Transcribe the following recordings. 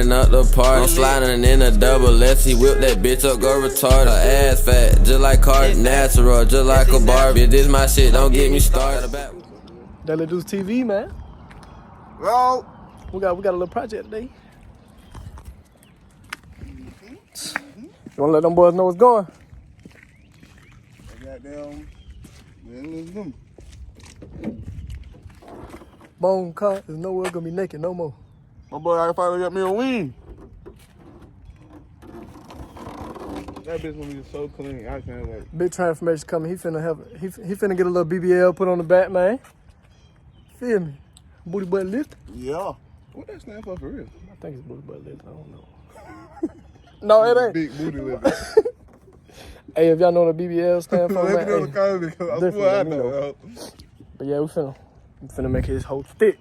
running up the park. I'm sliding in a double S. He whipped that bitch up, go retarded. Her ass fat, just like Cart. Natural, just like a Barbie. This my shit, don't get me started. Deuec TV, man. Well, we got a little project today. You wanna let them boys know what's going? Goddamn, man, Bone car is nowhere gonna be naked no more. my boy, I finally got me a wing. That bitch gonna be so clean. I can't wait. Big transformation coming. He finna get a little BBL put on the back, man. Feel me? Booty butt lift. Yeah. What that stand for real? I think it's booty butt lift. I don't know. No, it ain't. Big booty lift. Hey, if y'all know what a BBL stand for, Let man. me know the comments, because I swear I know. But yeah, we finna make his whole stick.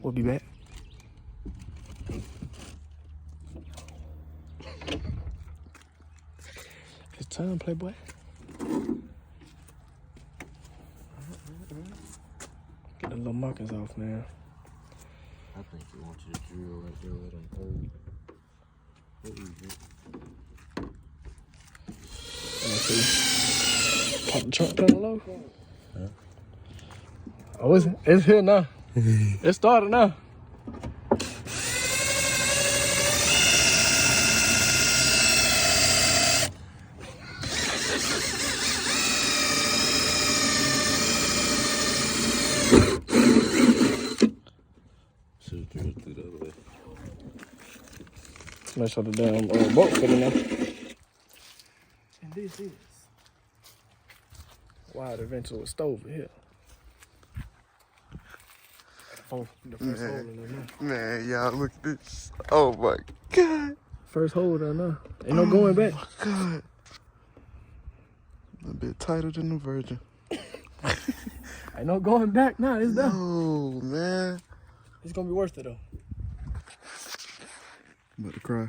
We'll be back. It's time, Playboy. Get the little markings off, man. I think you want you to drill right there with them old. What is it? Pop the trunk down low. Huh? Oh, it's here now. It started now. Should drill through the other way. Make sure the damn bolt fit in there. And this is wide eventual stove here. The first hole in there. Man, y'all look at this. Oh my God. First hole down there. Ain't no going back. Oh my God. A bit tighter than the Virgin. Ain't no going back now. It's done. Oh man. It's gonna be worth it though. I'm about to cry.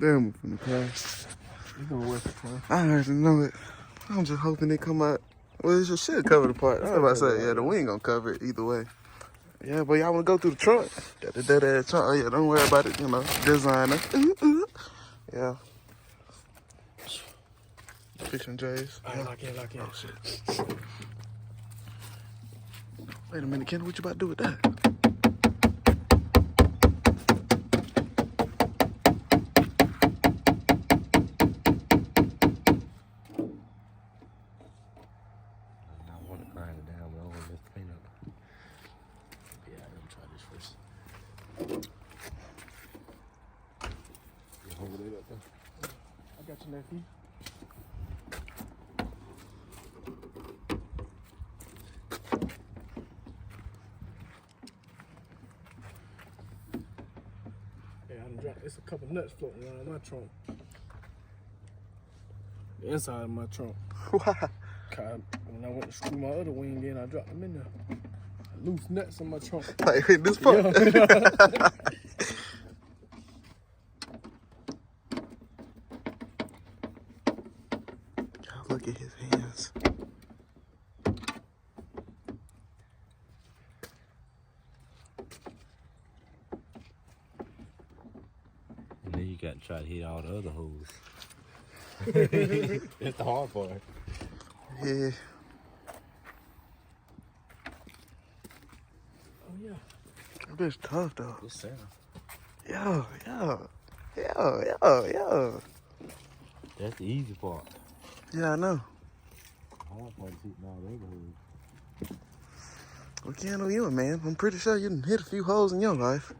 Damn, I'm finna cry. It's gonna be worth it, man. I already know it. I'm just hoping they come out. Well, it should cover the part. I was about to say, yeah, the wing gonna cover it either way. Yeah, but y'all wanna go through the trunk? Got the dead ass trunk. Oh yeah, don't worry about it, you know, designer. Yeah. Fixing J's. All right, lock in. Oh shit. Wait a minute, Kenny, what you about to do with that? I got you, nephew. Yeah, I done dropped. It's a couple nuts floating around my trunk. The inside of my trunk. Why? When I went to screw my other wing in, I dropped them in there. Loose nuts in my trunk. Like in this part? Yeah. Look at his hands. And then you got to try to hit all the other holes. That's the hard part. Yeah. Oh, yeah. That bitch tough though. Good sound. Yo. That's the easy part. Yeah, I know. The hard part is hitting all the other holes. What can know you, man? I'm pretty sure you done hit a few holes in your life.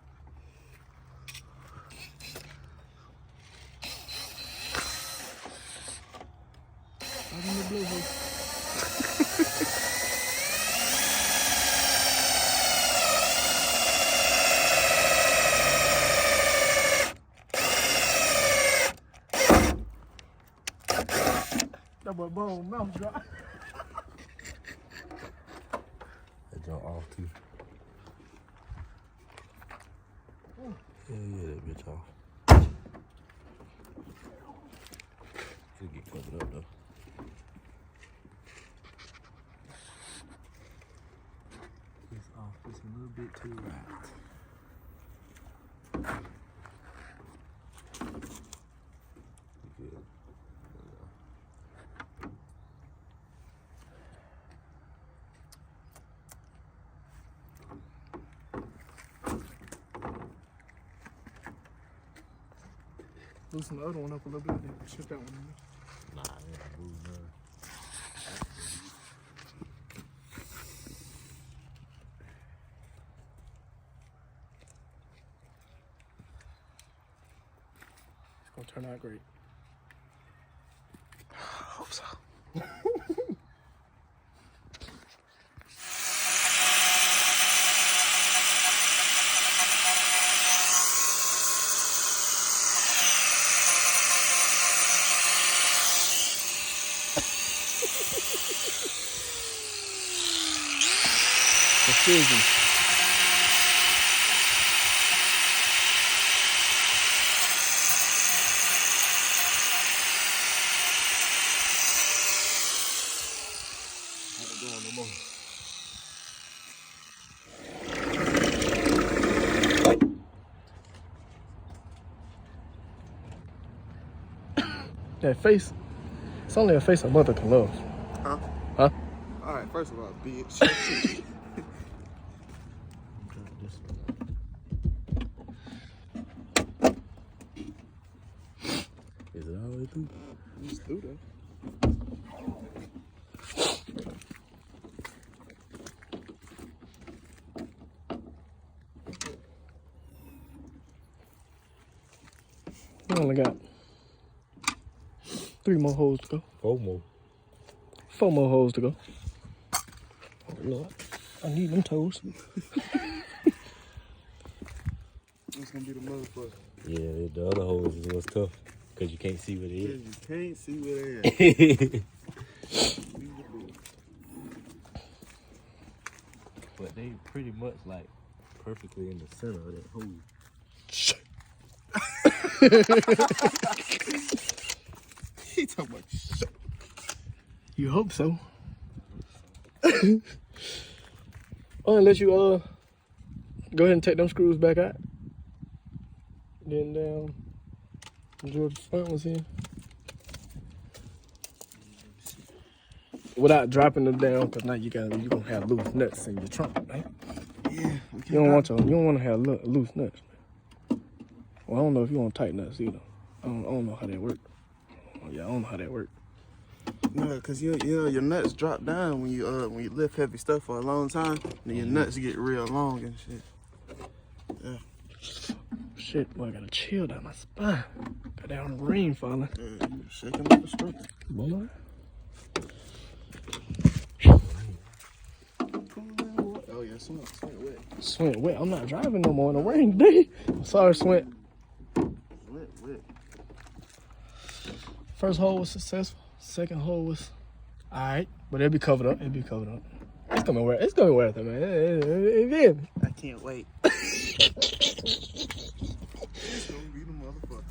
That boy bone mouth drop. That jump off too. Yeah, that bitch off. Could get covered up though. It's off just a little bit too right. loosen the other one up a little bit. Then shift that one in. Nah, I ain't moving none. It's gonna turn out great. I hope so. Precision. Ain't going no more. That face. It's only a face a mother can love. Huh? Huh? All right, first of all, bitch. Is it all the way through? It's through there. We only got 3 more holes to go. 4 more. 4 more holes to go. Oh Lord, I need them toes. It's gonna be the motherfucker. Yeah, the other holes is what's tough. Because you can't see what it is. You can't see where they at. But they pretty much like perfectly in the center of that hole. He talking about shit. You hope so. I'll let you go ahead and take them screws back out. Then drill the front ones in. Without dropping them down, cause now you gonna have loose nuts in your trunk, right? Yeah. You don't want to have loose nuts. Well, I don't know if you want tight nuts either. I don't know how that work. Yeah, I don't know how that work. No, cause your nuts drop down when you lift heavy stuff for a long time. Then your nuts get real long and shit. Yeah. Shit, boy, I gotta chill down my spine. Got down the rain falling. Yeah, you shaking like a stroke. Boy. Oh yeah, swing wet. Swint wet. I'm not driving no more in the rain today. Sorry, Swint. Wet. First hole was successful. Second hole was alright, but it'll be covered up. It's gonna be worth it, man. It. I can't wait. It's gonna be the motherfucker.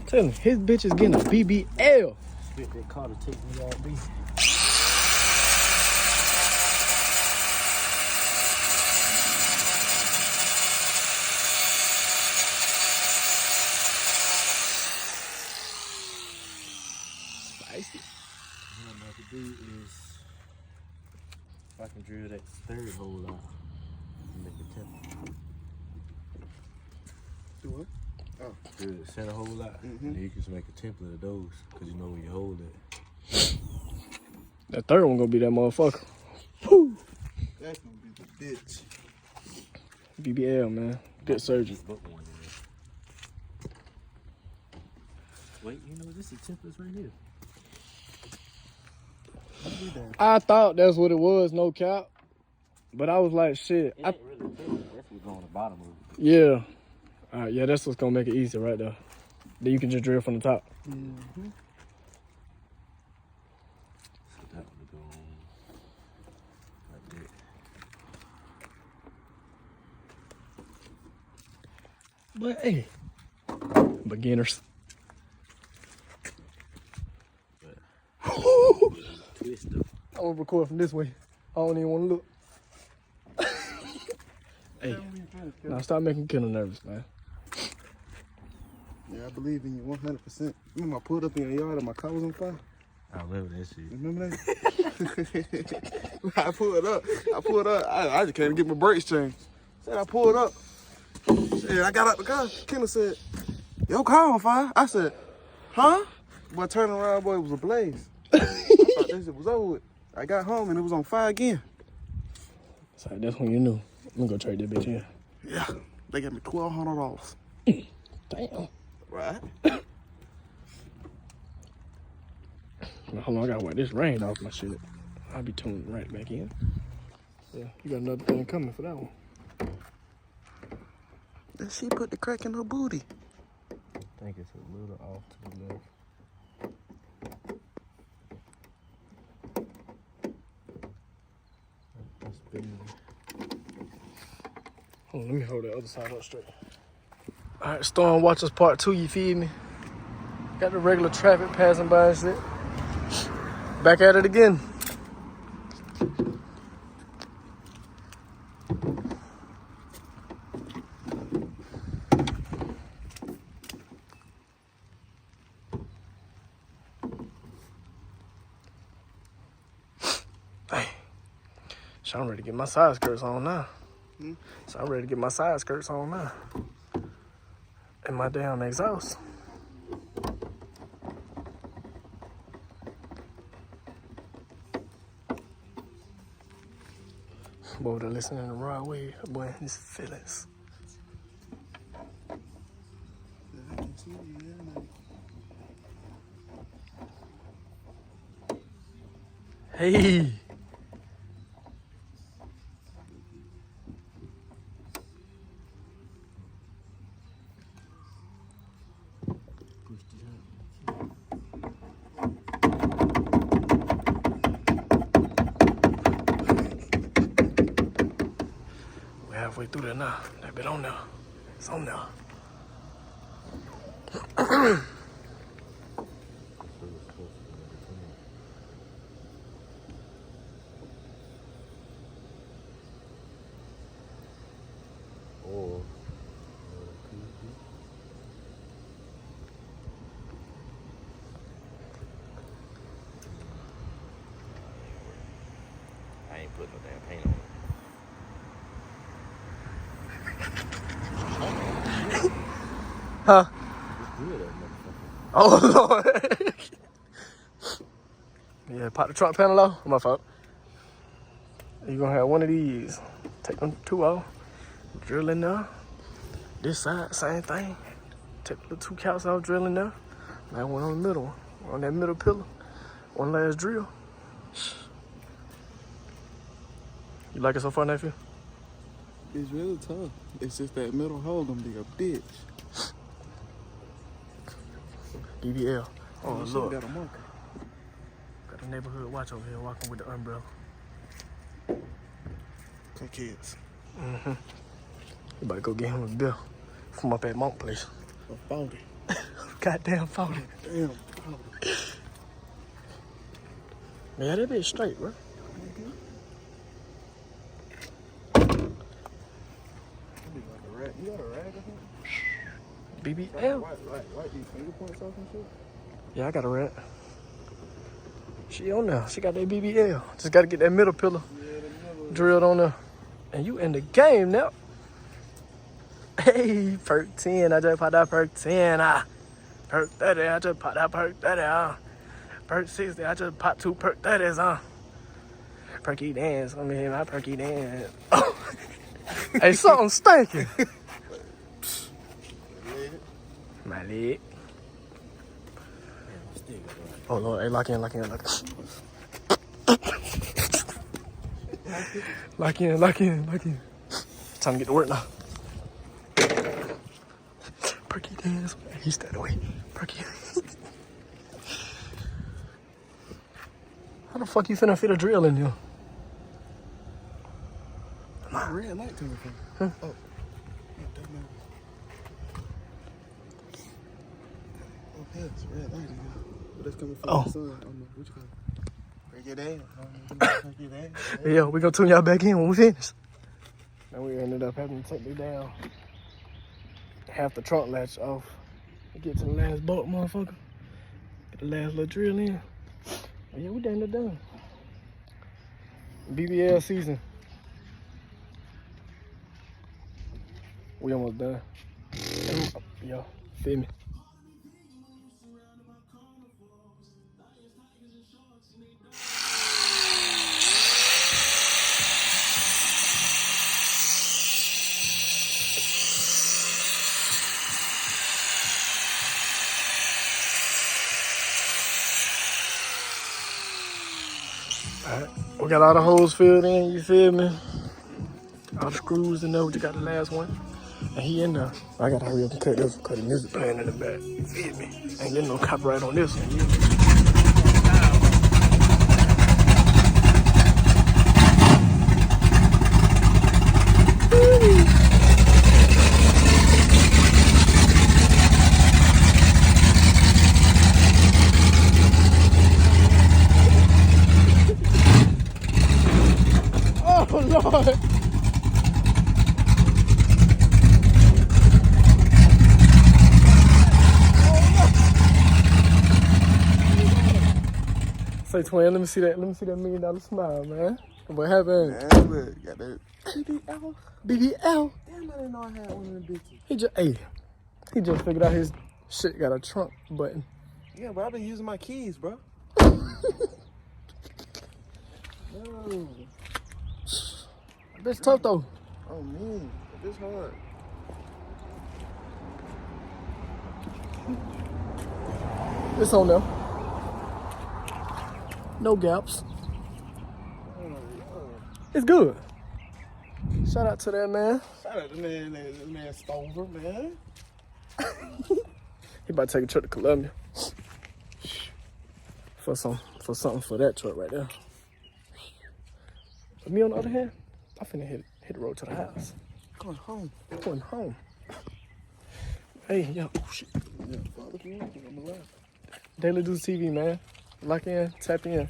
Tell him his bitch is getting a BBL. Spit that car to take me all day. Spicy. What I'm about to do is, if I can drill that third hole out and make a template. Do what? Oh. Drill the center hole out, and then you can just make a template of those, because you know where you hold it. That third one gonna be that motherfucker. Woo. That's gonna be the bitch. BBL, man. Good surgeon. Just book one in there. Wait, you know, this is templates right here. I thought that's what it was, no cap. But I was like, shit. It ain't really template, that's what's on the bottom of it. Yeah. All right, yeah, that's what's gonna make it easy right there. Then you can just drill from the top. Mm-hmm. So that one go on like that. But hey, beginners. Twist though. I'm gonna record from this way. I don't even want to look. Hey, now stop making Killer nervous, man. Yeah, I believe in you 100%. Remember I pulled up in your yard and my car was on fire? I remember that shit. Remember that? I pulled up. I just can't get my brakes changed. Said I pulled up. Said I got out the car. Kendall said, "Your car on fire." I said, "Huh?" Boy, turning around, boy, it was ablaze. I thought that shit was over with. I got home and it was on fire again. So that's when you knew. I'm gonna go trade that bitch in. Yeah, they got me $1,200. Damn. Right? Hold on, I gotta wipe this rain off my shit. I'll be tuning right back in. Yeah, you got another thing coming for that one. That she put the crack in her booty. I think it's a little off to the left. That's big. Hold on, let me hold the other side up straight. All right, Storm Watchers Part 2, you feed me? Got the regular traffic passing by and shit. Back at it again. Hey, so I'm ready to get my side skirts on now. So I'm ready to get my side skirts on now. And my damn exhaust. Boy, they're listening the right way. Boy, these feelings. I can see you, yeah, man. Hey. We're halfway through there now. That bit on there. It's on there. Or I ain't putting no damn paint on it. Huh? It's good, that motherfucker. Oh, Lord. Yeah, pop the trunk panel off. My fault. You're going to have one of these. Take them two off. Drill in there. This side, same thing. Take the two counts off, drill in there. Now one on the middle one. On that middle pillar. One last drill. You like it so far, nephew? It's really tough. It's just that middle hole gonna be a bitch. BBL. Oh, You look. got a marker. Got a neighborhood watch over here walking with the umbrella. Some kids. Mm-hmm. You about to go get him a bill from up at Monk Place. A 40. Goddamn 40. Damn. Yeah, that bitch straight, bro. You got a rag or something? BBL. Wipe these finger points off and shit? Yeah, I got a rat. She on there. She got that BBL. Just got to get that middle pillar drilled on there. And you in the game now. Hey, perk 10. I just popped that perk 10. Perk 30. I just popped that perk 30. Perk 60. I just popped 2 perk 30s. Perky dance. Let me hear my perky dance. Hey, something stinking. My leg. Oh, Lord. Hey, lock in. Lock in. Time to get to work now. Perky dance. He stayed away. Perky. How the fuck you finna fit a drill in here? Red light coming from. Huh? Oh. Oh, yes, red light. But that's coming from the sun. I don't know. What you call it? Break it down. Break it down. Yeah, we gonna tune y'all back in when we finish. And we ended up having to take it down. Half the trunk latch off. Get to the last bolt, motherfucker. Get the last little drill in. Yeah, we done done. BBL season. We almost done. Yo, feel me? Alright, we got all the holes filled in, you feel me? All the screws in there, we just got the last one. And he in there. I gotta hurry up and cut this because the music playing in the back. You feel me? Ain't getting no copyright on this one. Oh, Lord. Say, twin, let me see that $1 million smile, man. What happened? Man, look, got that BBL. BBL. Damn, I didn't know I had one of them bitches. He just figured out his shit got a trunk button. Yeah, but I've been using my keys, bro. No. Bitch tough though. Oh man, this hard. It's on there. No gaps. It's good. Shout out to that man. Shout out to man Stover, man. He about to take a trip to Columbia. For something for that truck right there. But me on the other hand, I finna hit the road to the house. Going home. Going home. Hey, yo, oh shit. Yeah, follow me. I'm alive. Daily Deuec TV, man. Lock in, tap in.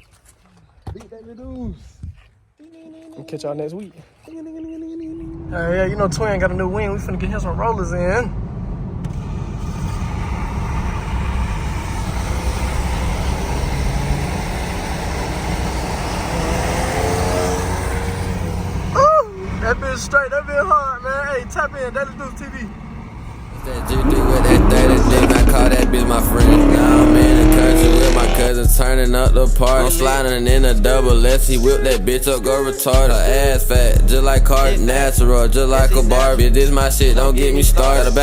Big Daily Deuec. We'll catch y'all next week. Yeah, you know Twin got a new wing. We finna get him some rollers in. That bitch straight, that bitch hard, man. Hey, tap in, Deuec TV. That G do with that 30 dick, I call that bitch my friend. Now I'm in the country with my cousin, turning up the party. I'm sliding in a double S, he whip that bitch up, go retarded. Her ass fat, just like Cardi, natural, just like a Barbie. This my shit, don't get me started.